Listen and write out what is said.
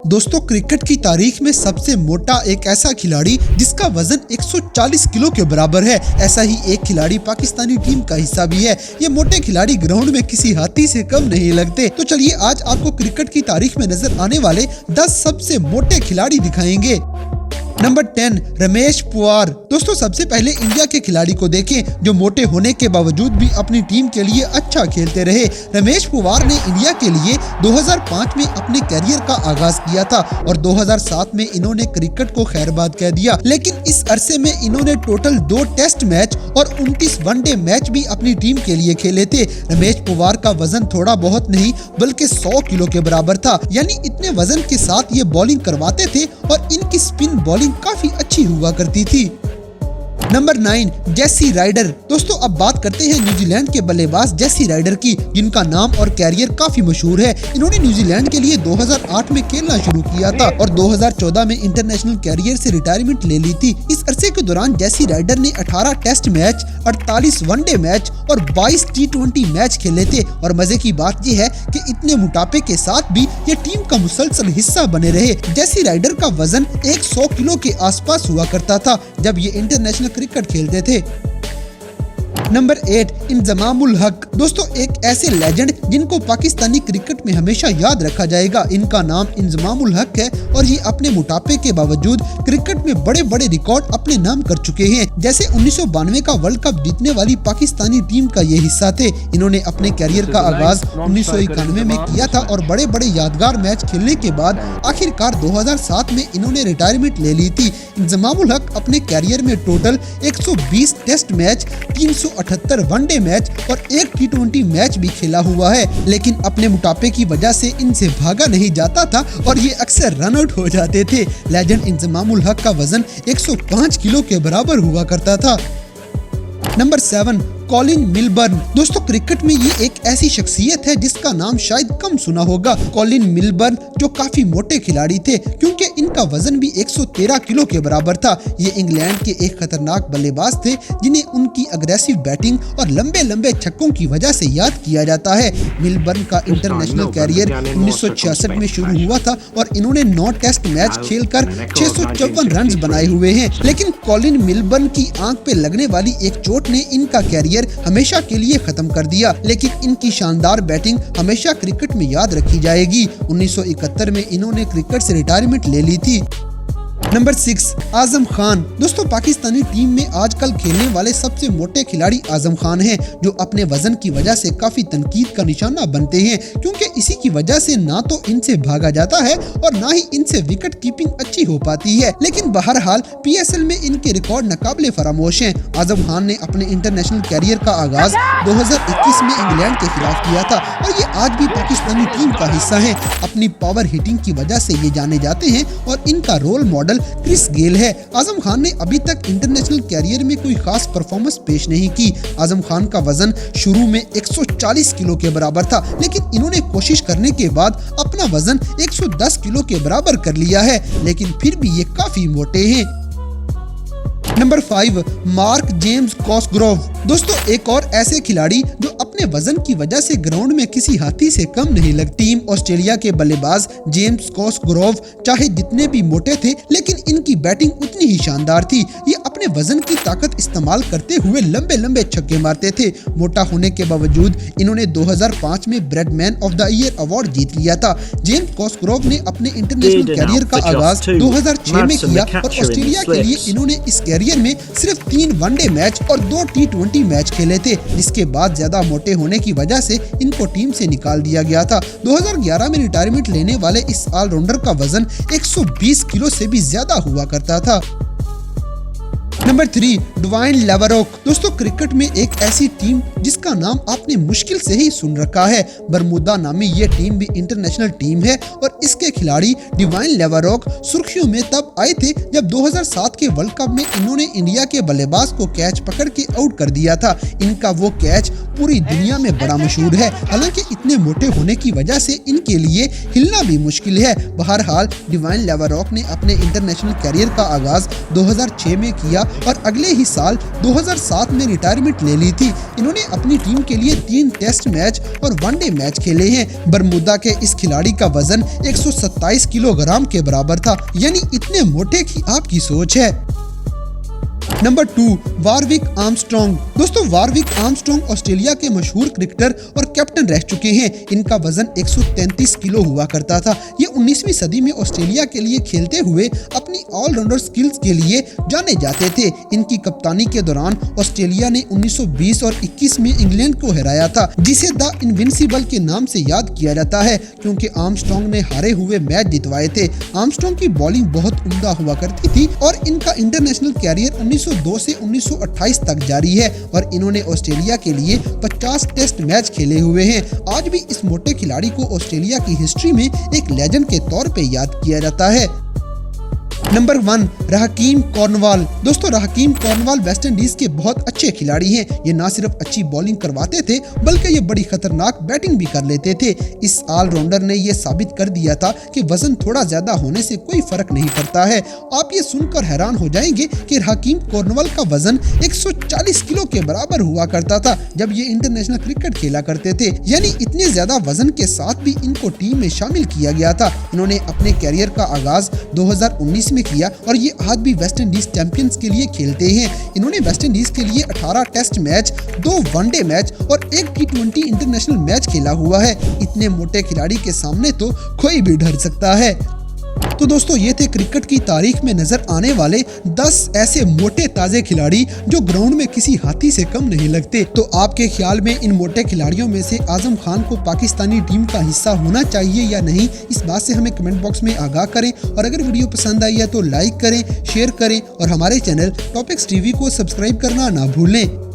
दोस्तों क्रिकेट की तारीख में सबसे मोटा एक ऐसा खिलाड़ी जिसका वजन 140 किलो के बराबर है। ऐसा ही एक खिलाड़ी पाकिस्तानी टीम का हिस्सा भी है। ये मोटे खिलाड़ी ग्राउंड में किसी हाथी से कम नहीं लगते। तो चलिए आज आपको क्रिकेट की तारीख में नजर आने वाले 10 सबसे मोटे खिलाड़ी दिखाएंगे। नंबर 10 रमेश पुवार। दोस्तों सबसे पहले इंडिया के खिलाड़ी को देखें जो मोटे होने के बावजूद भी अपनी टीम के लिए अच्छा खेलते रहे। रमेश पुवार ने इंडिया के लिए 2005 में अपने करियर का आगाज किया था और 2007 में इन्होंने क्रिकेट को खैरबाद कह दिया। लेकिन इस अरसे में इन्होंने टोटल 2 टेस्ट मैच और 29 वनडे मैच भी अपनी टीम के लिए खेले थे। रमेश पुवार का वजन थोड़ा बहुत नहीं बल्कि 100 किलो के बराबर था। यानी इतने वजन के साथ ये बॉलिंग करवाते थे और इनकी स्पिन बॉलिंग काफी अच्छी हुआ करती थी। Number 9 Jesse Ryder. दोस्तों अब बात करते हैं न्यूजीलैंड के बल्लेबाज जेसी राइडर की, जिनका नाम और कैरियर काफी मशहूर है। इन्होंने न्यूजीलैंड के लिए 2008 में खेलना शुरू किया था और 2014 में इंटरनेशनल कैरियर से रिटायरमेंट ले ली थी। इस अरसे के दौरान जेसी राइडर ने 18 टेस्ट मैच, 48 वनडे मैच और 22 T20 मैच खेले थे। और मजे की बात यह है कि इतने मोटापे के साथ भी ये टीम का मुसलसल हिस्सा बने रहे। जेसी राइडर का वजन 100 किलो के आसपास हुआ करता था जब ये इंटरनेशनल क्रिकेट खेलते थे। नंबर 8 इंजमामुल हक। दोस्तों एक ऐसे लेजेंड जिनको पाकिस्तानी क्रिकेट में हमेशा याद रखा जाएगा। इनका नाम इंजमामुल हक है और ये अपने मोटापे के बावजूद क्रिकेट में बड़े बड़े रिकॉर्ड अपने नाम कर चुके हैं। जैसे 1992 का वर्ल्ड कप जीतने वाली पाकिस्तानी टीम का ये हिस्सा थे। इन्होंने अपने कैरियर का आगाज 1991 में किया था और बड़े बड़े यादगार मैच खेलने के बाद आखिरकार 2007 में इन्होंने रिटायरमेंट ले ली थी। इंजमामुल हक अपने कैरियर में total 120 test match, 378 one day match और 1 T20 मैच भी खेला हुआ है। लेकिन अपने मोटापे की वजह से इनसे भागा नहीं जाता था और ये अक्सर रन आउट हो जाते थे। लेजेंड इंजमामुल हक का वजन 105 किलो के बराबर हुआ करता था। Number 7 Colin Milburn. दोस्तों क्रिकेट में ये एक ऐसी शख्सियत है जिसका नाम शायद कम सुना होगा। कॉलिन मिलबर्न जो काफी मोटे खिलाड़ी थे क्योंकि इनका वजन भी 113 किलो के बराबर था। ये इंग्लैंड के एक खतरनाक बल्लेबाज थे जिन्हें उनकी अग्रेसिव बैटिंग और लंबे लंबे छक्कों की वजह से याद किया जाता है। मिलबर्न का इंटरनेशनल कैरियर 1966 में शुरू हुआ था और इन्होंने 9 टेस्ट मैच खेलकर 654 रन बनाए हुए हैं। लेकिन कॉलिन मिलबर्न की आंख पे लगने वाली एक चोट ने इनका कैरियर हमेशा के लिए खत्म कर दिया। लेकिन इनकी शानदार बैटिंग हमेशा क्रिकेट में याद रखी जाएगी। 1971 में इन्होंने क्रिकेट से रिटायरमेंट ले ली थी। नंबर 6 आजम खान। दोस्तों पाकिस्तानी टीम में आजकल खेलने वाले सबसे मोटे खिलाड़ी आजम खान हैं, जो अपने वजन की वजह से काफी तनकीद का निशाना बनते हैं क्योंकि इसी की वजह से ना तो इनसे भागा जाता है और ना ही इनसे विकेट कीपिंग अच्छी हो पाती है। लेकिन बहरहाल PSL में इनके रिकॉर्ड नाकाबिले फरामोश हैं। आजम खान ने अपने इंटरनेशनल कैरियर का आगाज 2021 में इंग्लैंड के खिलाफ किया था और ये आज भी पाकिस्तानी टीम का हिस्सा है। अपनी पावर हिटिंग की वजह से ये जाने जाते हैं और इनका रोल मॉडल क्रिस गेल है। आजम खान ने अभी तक इंटरनेशनल कैरियर में कोई खास परफॉर्मेंस पेश नहीं की। आजम खान का वजन शुरू में 140 किलो के बराबर था, लेकिन इन्होंने कोशिश करने के बाद अपना वजन 110 किलो के बराबर कर लिया है। लेकिन फिर भी ये काफी मोटे हैं। Number 5 Mark James Cosgrove. दोस्तों एक और ऐसे खिलाड़ी जो अपने वजन की वजह से ग्राउंड में किसी हाथी से कम नहीं लगते। टीम ऑस्ट्रेलिया के बल्लेबाज जेम्स कॉसग्रोव चाहे जितने भी मोटे थे लेकिन इनकी बैटिंग उतनी ही शानदार थी। ये अपने वजन की ताकत इस्तेमाल करते हुए लंबे लंबे छक्के मारते थे। मोटा होने के बावजूद इन्होंने 2005 में Bradman of the year award जीत लिया था। जेम्स कॉसग्रोव ने अपने इंटरनेशनल कैरियर का आगाज 2006 में किया और ऑस्ट्रेलिया के लिए इन्होंने इस कैरियर में सिर्फ 3 वनडे मैच और 2 T20 मैच खेले थे, जिसके बाद ज्यादा मोटे होने की वजह से इनको टीम से निकाल दिया गया था। 2011 में रिटायरमेंट लेने वाले इस ऑलराउंडर का वजन 120 किलो से भी ज्यादा हुआ करता था। Number 3 Dwayne Leverock. दोस्तों क्रिकेट में एक ऐसी टीम जिसका नाम आपने मुश्किल से ही सुन रखा है। बरमुदा नामी ये टीम भी इंटरनेशनल टीम है और इसके खिलाड़ी ड्वाइन लेवरोक सुर्खियों में तब आए थे जब 2007 के वर्ल्ड कप में इन्होंने इंडिया के बल्लेबाज को कैच पकड़ के आउट कर दिया था। इनका वो कैच पूरी दुनिया में बड़ा मशहूर है। हालांकि इतने मोटे होने की वजह से इनके लिए हिलना भी मुश्किल है। बहरहाल ड्वाइन लेवरोक ने अपने इंटरनेशनल कैरियर का आगाज 2006 में किया और अगले ही साल 2007 में रिटायरमेंट ले ली थी। इन्होंने अपनी टीम के लिए 3 टेस्ट मैच और वनडे मैच खेले हैं। बरमूदा के इस खिलाड़ी का वजन 127 किलोग्राम के बराबर था, यानी इतने मोटे की आपकी सोच है। Number 2, वारविक Armstrong. दोस्तों, वारविक आर्मस्ट्रॉन्ग ऑस्ट्रेलिया के मशहूर क्रिकेटर और कैप्टन रह चुके हैं। इनका वजन 133 किलो हुआ करता था। ये 19वीं सदी में ऑस्ट्रेलिया के लिए खेलते हुए अपनी ऑलराउंडर स्किल्स के लिए जाने जाते थे। इनकी कप्तानी के दौरान ऑस्ट्रेलिया ने 1920 और 21 में इंग्लैंड को हराया था, जिसे द इनविंसिबल के नाम से याद किया जाता है, क्योंकि आर्मस्ट्रॉन्ग ने हारे हुए मैच जितवाए थे। आर्मस्ट्रॉन्ग की बॉलिंग बहुत उम्दा हुआ करती थी और इनका इंटरनेशनल कैरियर 1902 से 1928 तक जारी है और इन्होंने ऑस्ट्रेलिया के लिए 50 टेस्ट मैच खेले हुए हैं। आज भी इस मोटे खिलाड़ी को ऑस्ट्रेलिया की हिस्ट्री में एक लेजेंड के तौर पे याद किया जाता है। Number 1, Rahkeem Cornwall. दोस्तों, रहकीम कॉर्नवाल वेस्ट इंडीज के बहुत अच्छे खिलाड़ी हैं। ये ना सिर्फ अच्छी बॉलिंग करवाते थे, बल्कि ये बड़ी खतरनाक बैटिंग भी कर लेते थे। इस ऑलराउंडर ने ये साबित कर दिया था कि वजन थोड़ा ज्यादा होने से कोई फर्क नहीं पड़ता है। आप ये सुनकर हैरान हो जाएंगे कि रहकीम कॉर्नवाल का वजन 140 किलो के बराबर हुआ करता था जब ये इंटरनेशनल क्रिकेट खेला करते थे, यानी इतने ज्यादा वजन के साथ भी इनको टीम में शामिल किया गया था। इन्होंने अपने कैरियर का आगाज 2019 में किया और ये आज भी वेस्ट इंडीज चैंपियंस के लिए खेलते हैं। इन्होंने वेस्ट इंडीज के लिए 18 टेस्ट मैच, 2 वनडे मैच और 1 T20 इंटरनेशनल मैच खेला हुआ है। इतने मोटे खिलाड़ी के सामने तो कोई भी डर सकता है। तो दोस्तों, ये थे क्रिकेट की तारीख में नजर आने वाले 10 ऐसे मोटे ताजे खिलाड़ी जो ग्राउंड में किसी हाथी से कम नहीं लगते। तो आपके ख्याल में इन मोटे खिलाड़ियों में से आजम खान को पाकिस्तानी टीम का हिस्सा होना चाहिए या नहीं, इस बात से हमें कमेंट बॉक्स में आगाह करें। और अगर वीडियो पसंद आई है तो लाइक करें, शेयर करें और हमारे चैनल टॉपिक्स टीवी को सब्सक्राइब करना ना भूलें।